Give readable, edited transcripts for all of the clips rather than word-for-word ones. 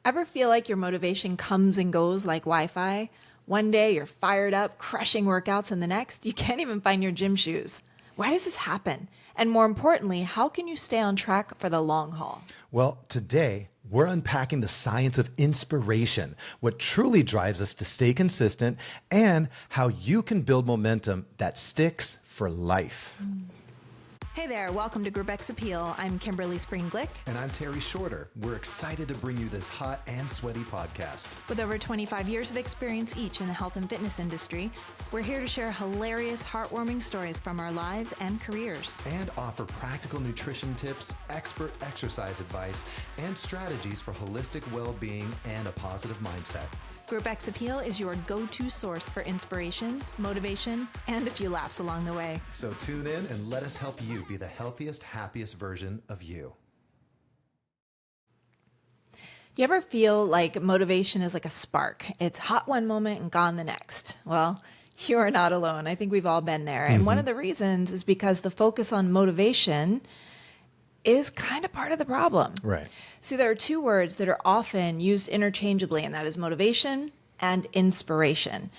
Ever feel like your motivation comes and goes like Wi-Fi? One day you're fired up, crushing workouts, and the next you can't even find your gym shoes. Why does this happen? And more importantly, how can you stay on track for the long haul? Well, today we're unpacking the science of inspiration, what truly drives us to stay consistent, and how you can build momentum that sticks for life. Hey there, welcome to Group X Appeal. I'm Kimberly Spring-Glick. And I'm Terry Shorter. We're excited to bring you this hot and sweaty podcast. With over 25 years of experience each in the health and fitness industry, we're here to share hilarious, heartwarming stories from our lives and careers. And offer practical nutrition tips, expert exercise advice, and strategies for holistic well-being and a positive mindset. Group X Appeal is your go-to source for inspiration, motivation, and a few laughs along the way. So tune in and let us help you be the healthiest, happiest version of you. Do you ever feel like motivation is like a spark? It's hot one moment and gone the next. Well, you are not alone. I think we've all been there. And one of the reasons is because the focus on motivation is kind of part of the problem. Right. See, there are two words that are often used interchangeably, and that is motivation and inspiration.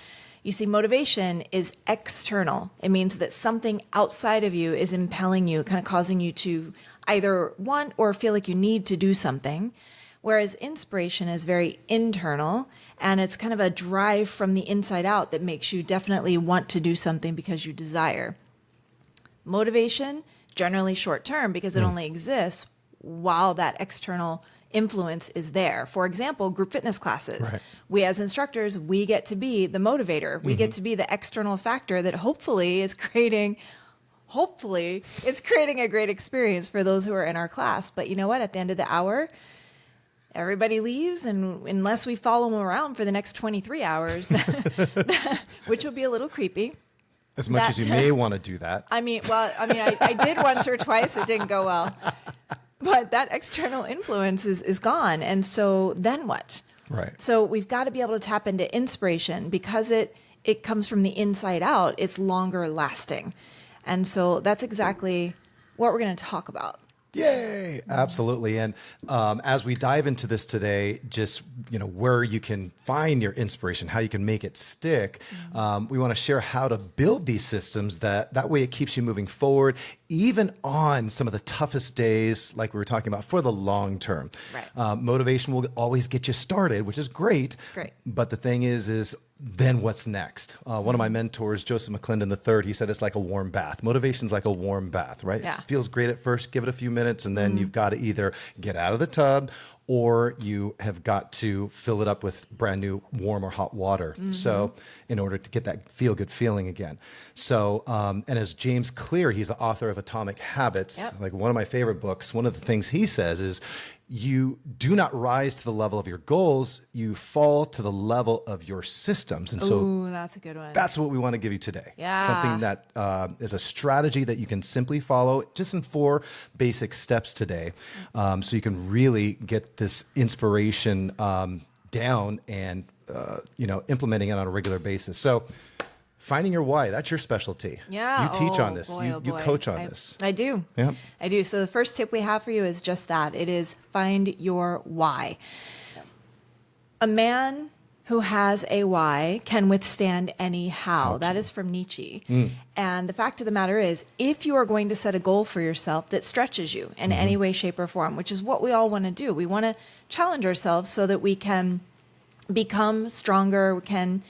You see, motivation is external. It means that something outside of you is impelling you, kind of causing you to either want or feel like you need to do something. Whereas inspiration is very internal, and it's kind of a drive from the inside out that makes you definitely want to do something because you desire. Motivation, generally short term, because it only exists while that external influence is there. For example, group fitness classes. Right. We as instructors, we get to be the motivator. We get to be the external factor that hopefully it's creating a great experience for those who are in our class. But you know what? At the end of the hour, everybody leaves, and unless we follow them around for the next 23 hours, which would be a little creepy. As much as you may want to do that. I did once or twice. It didn't go well. But that external influence is gone. And so then what? Right. So we've got to be able to tap into inspiration because it comes from the inside out. It's longer lasting. And so that's exactly what we're going to talk about. Yay! Absolutely. And as we dive into this today, just where you can find your inspiration, how you can make it stick, we want to share how to build these systems that way it keeps you moving forward, even on some of the toughest days, like we were talking about, for the long term. Right. Motivation will always get you started, which is great. It's great. But the thing is then what's next? One of my mentors, Joseph McClendon III, he said it's like a warm bath. Motivation's like a warm bath, right? Yeah. It feels great at first, give it a few minutes, and then you've got to either get out of the tub or you have got to fill it up with brand new warm or hot water. So in order to get that feel-good feeling again. So, and as James Clear, he's the author of Atomic Habits, like one of my favorite books, one of the things he says is, you do not rise to the level of your goals, you fall to the level of your systems. And so that's a good one. that's what we want to give you today. Yeah. Something that is a strategy that you can simply follow just in 4 basic steps today. So you can really get this inspiration down and, implementing it on a regular basis. So finding your why, that's your specialty. Yeah. You teach on this. Boy, You coach on this. I do. Yeah. I do. So the first tip we have for you is just that. It is find your why. A man who has a why can withstand any how. That is from Nietzsche. And the fact of the matter is, if you are going to set a goal for yourself that stretches you in any way, shape, or form, which is what we all want to do, we want to challenge ourselves so that we can become stronger, we can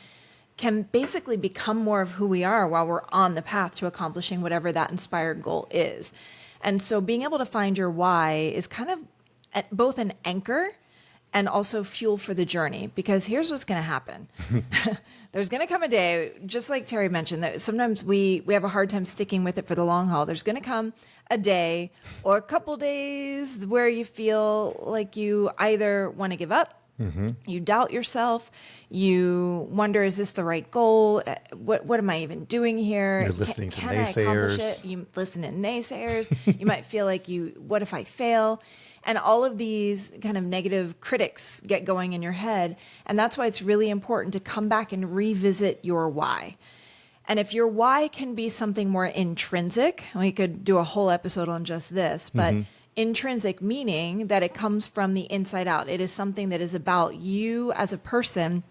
basically become more of who we are while we're on the path to accomplishing whatever that inspired goal is. And so being able to find your why is kind of both an anchor and also fuel for the journey, because here's what's going to happen. There's going to come a day, just like Terry mentioned, that sometimes we have a hard time sticking with it for the long haul. There's going to come a day or a couple days where you feel like you either want to give up, you doubt yourself. You wonder, is this the right goal? What am I even doing here? You're listening to can I accomplish naysayers. it? You listen to naysayers. You might feel like what if I fail? And all of these kind of negative critics get going in your head. And that's why it's really important to come back and revisit your why. And if your why can be something more intrinsic, we could do a whole episode on just this, but Intrinsic, meaning that it comes from the inside out. It is something that is about you as a person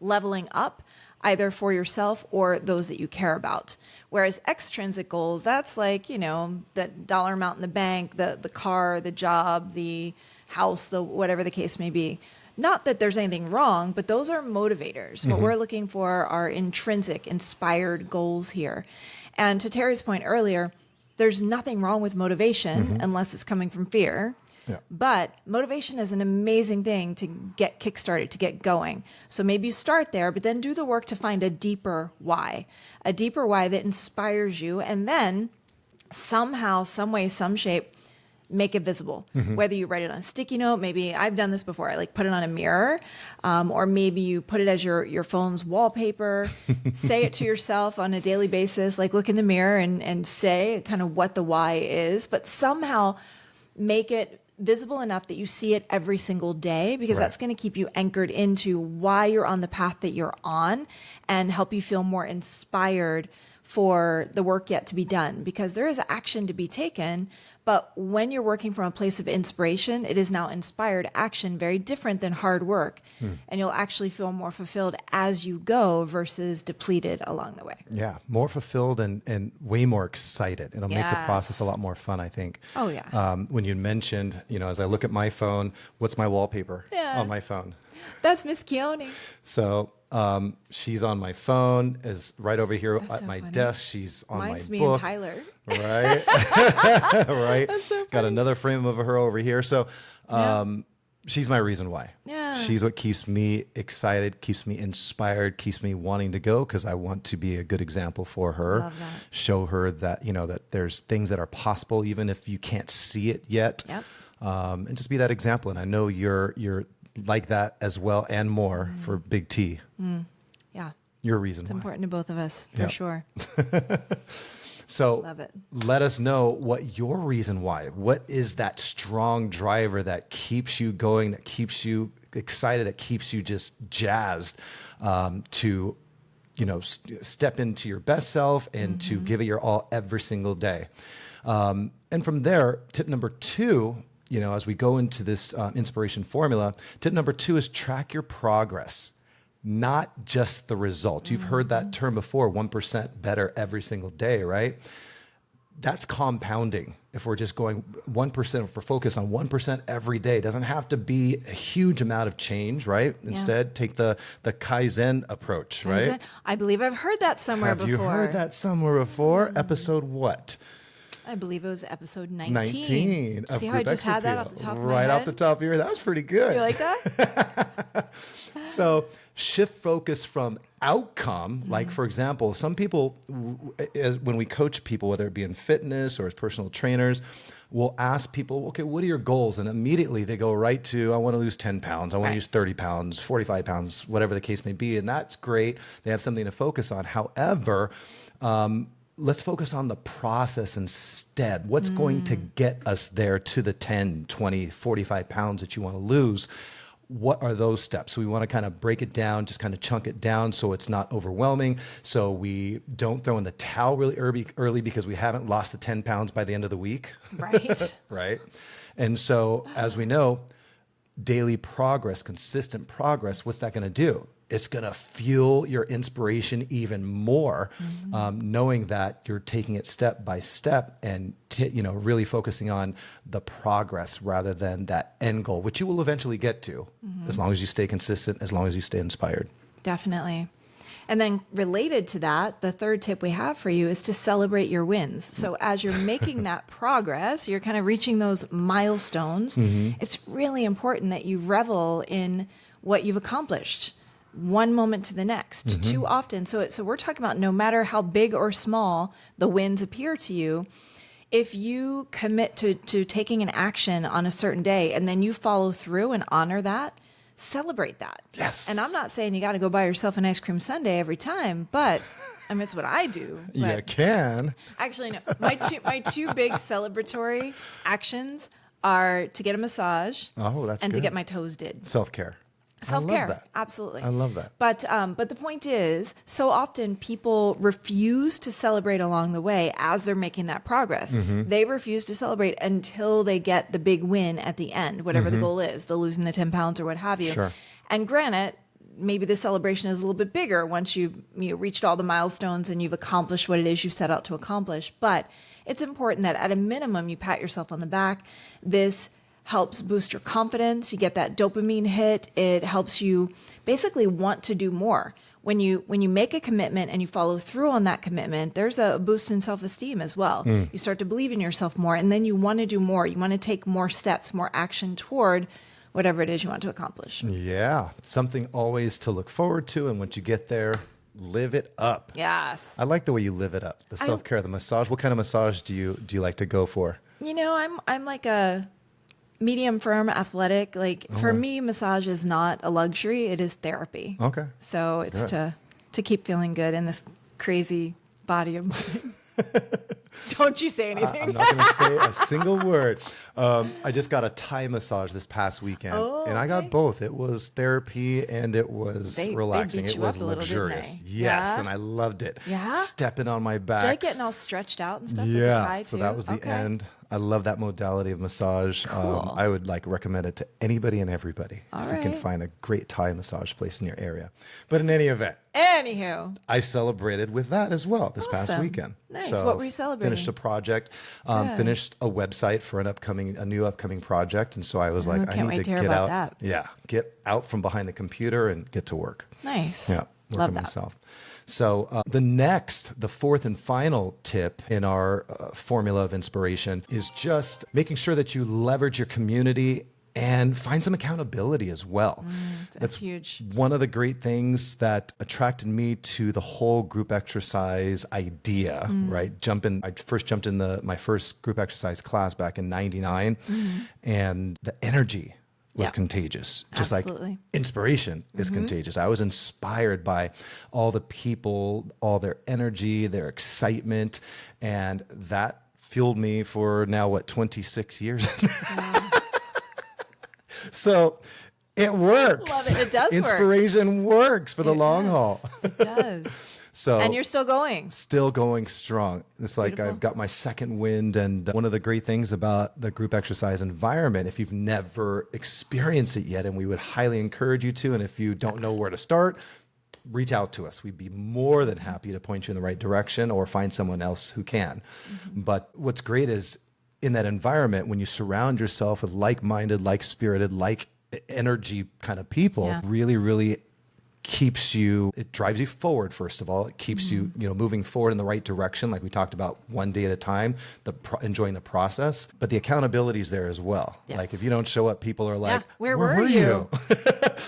leveling up, either for yourself or those that you care about. Whereas extrinsic goals, that's like, that dollar amount in the bank, the car, the job, the house, the whatever the case may be. Not that there's anything wrong, but those are motivators. What we're looking for are intrinsic, inspired goals here. And to Terry's point earlier, there's nothing wrong with motivation unless it's coming from fear. Yeah. But motivation is an amazing thing to get kickstarted, to get going. So maybe you start there, but then do the work to find a deeper why that inspires you. And then somehow, some way, some shape, make it visible. Whether you write it on a sticky note, maybe I've done this before. I like put it on a mirror, or maybe you put it as your phone's wallpaper. Say it to yourself on a daily basis, like look in the mirror and say kind of what the why is, but somehow make it visible enough that you see it every single day, because that's going to keep you anchored into why you're on the path that you're on and help you feel more inspired for the work yet to be done, because there is action to be taken. But when you're working from a place of inspiration, it is now inspired action, very different than hard work. And you'll actually feel more fulfilled as you go versus depleted along the way. Yeah, more fulfilled and way more excited. It'll make the process a lot more fun, I think. Oh, yeah. When you mentioned, as I look at my phone, what's my wallpaper on my phone? That's Miss Keone. So she's on my phone, is right over here at so my funny. desk. She's on Mine's my me book. and Tyler. Right. Right. That's so Got funny. another frame of her over here. So she's my reason why. Yeah. She's what keeps me excited, keeps me inspired, keeps me wanting to go, because I want to be a good example for her. Love that. Show her that, that there's things that are possible, even if you can't see it yet. Yep. And just be that example. And I know you're like that as well and more for Big T. Yeah. Your reason It's why. important to both of us, for Yep. sure. So Love it. let us know what your reason why. What is that strong driver that keeps you going, that keeps you excited, that keeps you just jazzed to, step into your best self and to give it your all every single day. And from there, tip number 2, as we go into this inspiration formula, tip number 2 is track your progress, not just the result. You've heard that term before, 1% better every single day, right? That's compounding. If we're just going 1%, if we're focused on 1% every day, it doesn't have to be a huge amount of change, right? Instead, take the Kaizen approach, right? I believe I've heard that somewhere Have before. you heard that somewhere before? Episode what? I believe it was episode 19. 19. See how I just had that off the top of my Right head? off the top of your head. That was pretty good. You like that? So shift focus from outcome. Like, for example, some people, when we coach people, whether it be in fitness or as personal trainers, we'll ask people, okay, what are your goals? And immediately they go right to, I want to lose 10 pounds. I want to lose 30 pounds, 45 pounds, whatever the case may be. And that's great. They have something to focus on. However, let's focus on the process instead. What's going to get us there to the 10, 20, 45 pounds that you want to lose? What are those steps? So we want to kind of break it down, just kind of chunk it down so it's not overwhelming. So we don't throw in the towel really early because we haven't lost the 10 pounds by the end of the week. Right. Right. And so, as we know, daily progress, consistent progress, what's that going to do? It's going to fuel your inspiration even more, knowing that you're taking it step by step and really focusing on the progress rather than that end goal, which you will eventually get to, as long as you stay consistent, as long as you stay inspired. Definitely. And then related to that, the third tip we have for you is to celebrate your wins. So as you're making that progress, you're kind of reaching those milestones. It's really important that you revel in what you've accomplished, one moment to the next. Too often. So we're talking about no matter how big or small the wins appear to you, if you commit to taking an action on a certain day and then you follow through and honor that, celebrate that. Yes. And I'm not saying you got to go buy yourself an ice cream sundae every time, but I mean, it's what I do. But You can. actually, no. My two big celebratory actions are to get a massage Oh, that's and good. to get my toes did. Self-care. Self-care. that. Absolutely. I love that. But the point is, so often people refuse to celebrate along the way as they're making that progress. Mm-hmm. They refuse to celebrate until they get the big win at the end, whatever the goal is, the losing the 10 pounds or what have you. Sure. And granted, maybe the celebration is a little bit bigger once you've reached all the milestones and you've accomplished what it is you've set out to accomplish. But it's important that at a minimum, you pat yourself on the back. This helps boost your confidence. You get that dopamine hit. It helps you basically want to do more. When you make a commitment and you follow through on that commitment, there's a boost in self-esteem as well. You start to believe in yourself more, and then you want to do more. You want to take more steps, more action toward whatever it is you want to accomplish. Yeah, something always to look forward to, and once you get there, live it up. Yes. I like the way you live it up. The self-care, the massage. What kind of massage do you like to go for? I'm like a medium firm athletic. Like for me, massage is not a luxury, it is therapy. Okay. So it's Good. to keep feeling good in this crazy body of mine. Don't you say anything. I'm not going to say a single word. I just got a Thai massage this past weekend, and I got okay. both. It was therapy and it was They relaxing. beat It you was up a little, didn't luxurious. they? Yes, Yeah? and I loved it. Yeah? Stepping on my back. Did I getting all stretched out and stuff with the Yeah, Thai so too? that was the Okay. end. I love that modality of massage. Cool. I would recommend it to anybody and everybody All if you can right. find a great Thai massage place in your area. But in any event, Anywho, I celebrated with that as well this past Awesome. weekend. Nice. What were you celebrating? Finished a project, Good. finished a website for a new upcoming project, and so I was like, I can't need wait to to hear get about out. that. Yeah, get out from behind the computer and get to work. nice. Yeah, work Love on that. myself. So the fourth and final tip in our formula of inspiration is just making sure that you leverage your community and find some accountability as well. That's huge. One of the great things that attracted me to the whole group exercise idea, right? I first jumped in my first group exercise class back in '99, and the energy was Yeah. contagious. Just Absolutely. like inspiration is contagious. I was inspired by all the people, all their energy, their excitement, and that fueled me for now, 26 years? So it works. Love it. It does work. Inspiration works for the It long does. haul. It does. So And you're still going. still going strong. It's like Beautiful. I've got my second wind. And one of the great things about the group exercise environment, if you've never experienced it yet, and we would highly encourage you to, and if you don't know where to start, reach out to us. We'd be more than happy to point you in the right direction or find someone else who can. But what's great is in that environment, when you surround yourself with like-minded, like-spirited, like energy kind of people, Yeah. really, really it drives you forward. First of all, it keeps you moving forward in the right direction, like we talked about, one day at a time, enjoying the process. But the accountability is there as well. Yes. Like if you don't show up, people are like, where were you?"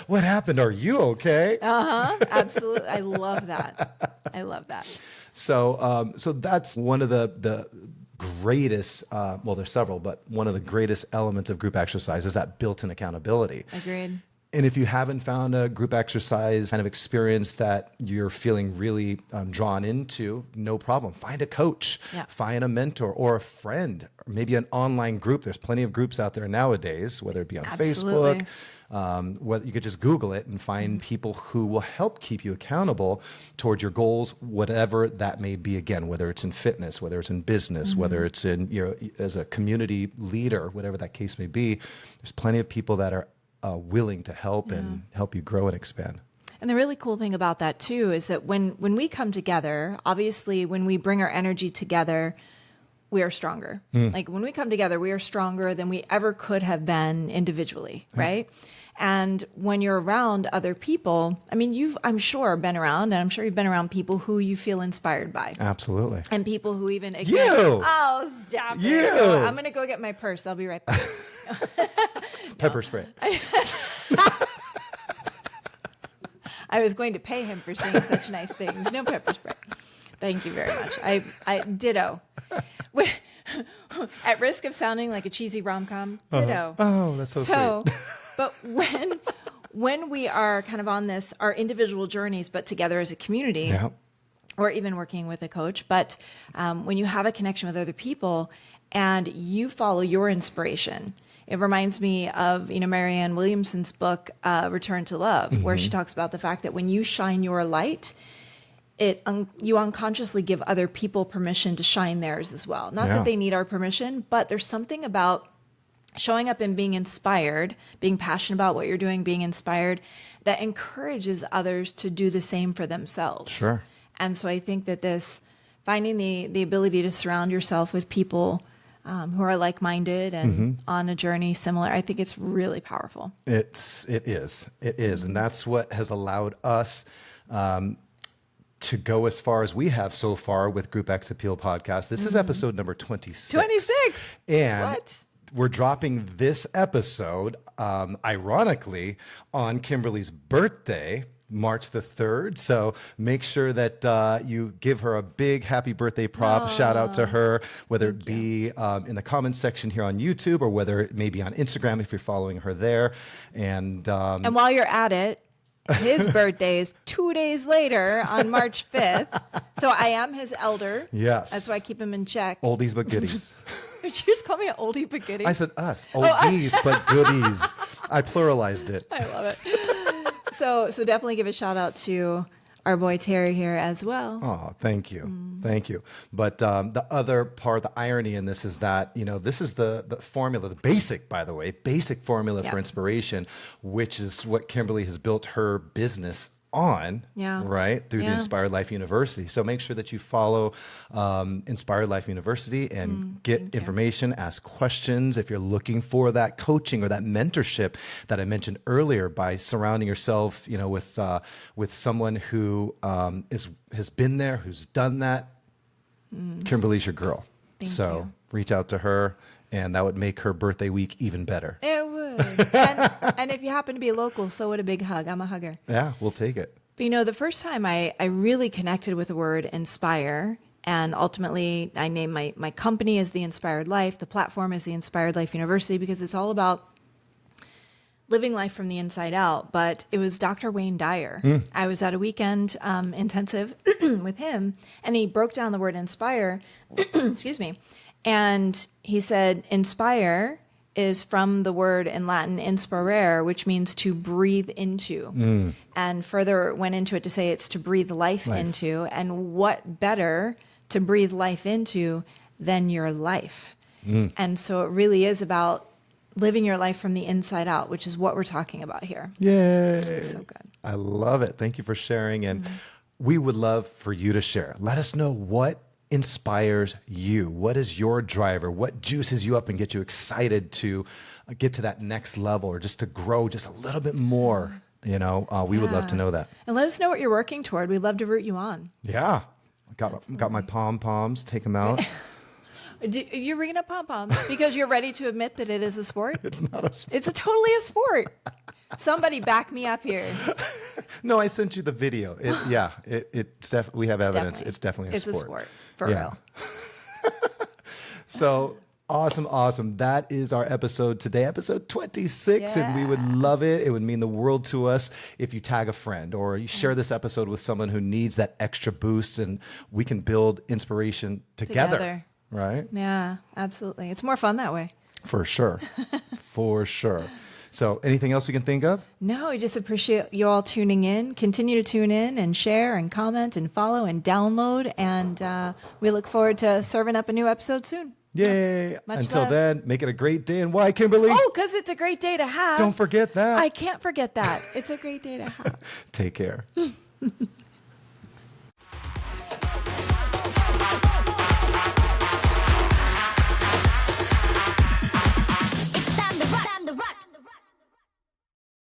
What happened? Are you okay? Absolutely. I love that. I love that. So that's one of the greatest, well, there's several, but one of the greatest elements of group exercise is that built-in accountability. Agreed. And if you haven't found a group exercise kind of experience that you're feeling really drawn into, no problem. Find a coach, Yeah. find a mentor or a friend, or maybe an online group. There's plenty of groups out there nowadays, whether it be on Absolutely. Facebook, whether you could just Google it and find people who will help keep you accountable towards your goals, whatever that may be. Again, whether it's in fitness, whether it's in business, whether it's in, as a community leader, whatever that case may be, there's plenty of people that are willing to help and help you grow and expand. And the really cool thing about that too is that when we come together, obviously when we bring our energy together, we are stronger. Like when we come together, we are stronger than we ever could have been individually, right? And when you're around other people, I mean, I'm sure been around, and I'm sure you've been around people who you feel inspired by. Absolutely. And people who even You! Oh, stop it. You! I'm going to go get my purse. I'll be right back. Pepper spray. I was going to pay him for saying such nice things. No pepper spray. Thank you very much. I ditto. At risk of sounding like a cheesy rom-com, ditto. Oh, that's so sweet. But when we are kind of on our individual journeys, but together as a community, Yeah. or even working with a coach, but when you have a connection with other people and you follow your inspiration, It reminds me of, Marianne Williamson's book, Return to Love, where she talks about the fact that when you shine your light, you unconsciously give other people permission to shine theirs as well. Not that they need our permission, but there's something about showing up and being inspired, being passionate about what you're doing, being inspired, that encourages others to do the same for themselves. Sure. And so I think that finding the ability to surround yourself with people who are like-minded and on a journey similar, I think it's really powerful. It is. And that's what has allowed us to go as far as we have so far with Group X Appeal podcast. This is episode number 26. 26. And what? We're dropping this episode, ironically, on Kimberly's birthday, March the 3rd. So make sure that you give her a big happy birthday prop. Shout out to her, whether it be in the comments section here on YouTube or whether it may be on Instagram if you're following her there. And while you're at it, his birthday is 2 days later on March 5th. So I am his elder. Yes. That's why I keep him in check. Oldies but goodies. Did you just call me an oldie but goodie? I said us. Oldies but goodies. I pluralized it. I love it. So definitely give a shout out to our boy Terry here as well. Oh, thank you. Thank you. But the other part, the irony in this is that, this is the formula, the basic, by the way, basic formula for inspiration, which is what Kimberly has built her business on, right, through the Inspired Life University. So make sure that you follow Inspired Life University and get information, ask questions. If you're looking for that coaching or that mentorship that I mentioned earlier, by surrounding yourself, with someone who has been there, who's done that, Kimberly's your girl. Thank you. Reach out to her, and that would make her birthday week even better. It would. And if you happen to be local, so would a big hug. I'm a hugger. Yeah, we'll take it. But the first time I really connected with the word inspire, and ultimately I named my company as The Inspired Life, the platform is The Inspired Life University, because it's all about living life from the inside out. But it was Dr. Wayne Dyer. I was at a weekend intensive with him, and he broke down the word inspire, excuse me, and he said inspire is from the word in Latin inspirare, which means to breathe into. And further went into it to say it's to breathe life into. And what better to breathe life into than your life? And so it really is about living your life from the inside out, which is what we're talking about here. Yay. So good. I love it. Thank you for sharing. And we would love for you to share. Let us know what inspires you. What is your driver? What juices you up and get you excited to get to that next level, or just to grow just a little bit more? We would love to know that. And let us know what you're working toward. We'd love to root you on. Yeah. Got my pom-poms. Take them out. You're ringing up pom-poms because you're ready to admit that it is a sport? It's not a sport. It's totally a sport. Somebody back me up here. No, I sent you the video. We have evidence. It's definitely a sport. It's a sport, for real. So awesome. That is our episode today, episode 26. And we would love it. It would mean the world to us if you tag a friend or you share this episode with someone who needs that extra boost, and we can build inspiration together. Right? Yeah, absolutely. It's more fun that way. For sure. For sure. So anything else you can think of? No, I just appreciate you all tuning in. Continue to tune in and share and comment and follow and download. And we look forward to serving up a new episode soon. Yay. Much Until love. then, make it a great day. And why, Kimberly? Oh, because it's a great day to have. Don't forget that. I can't forget that. It's a great day to have. Take care.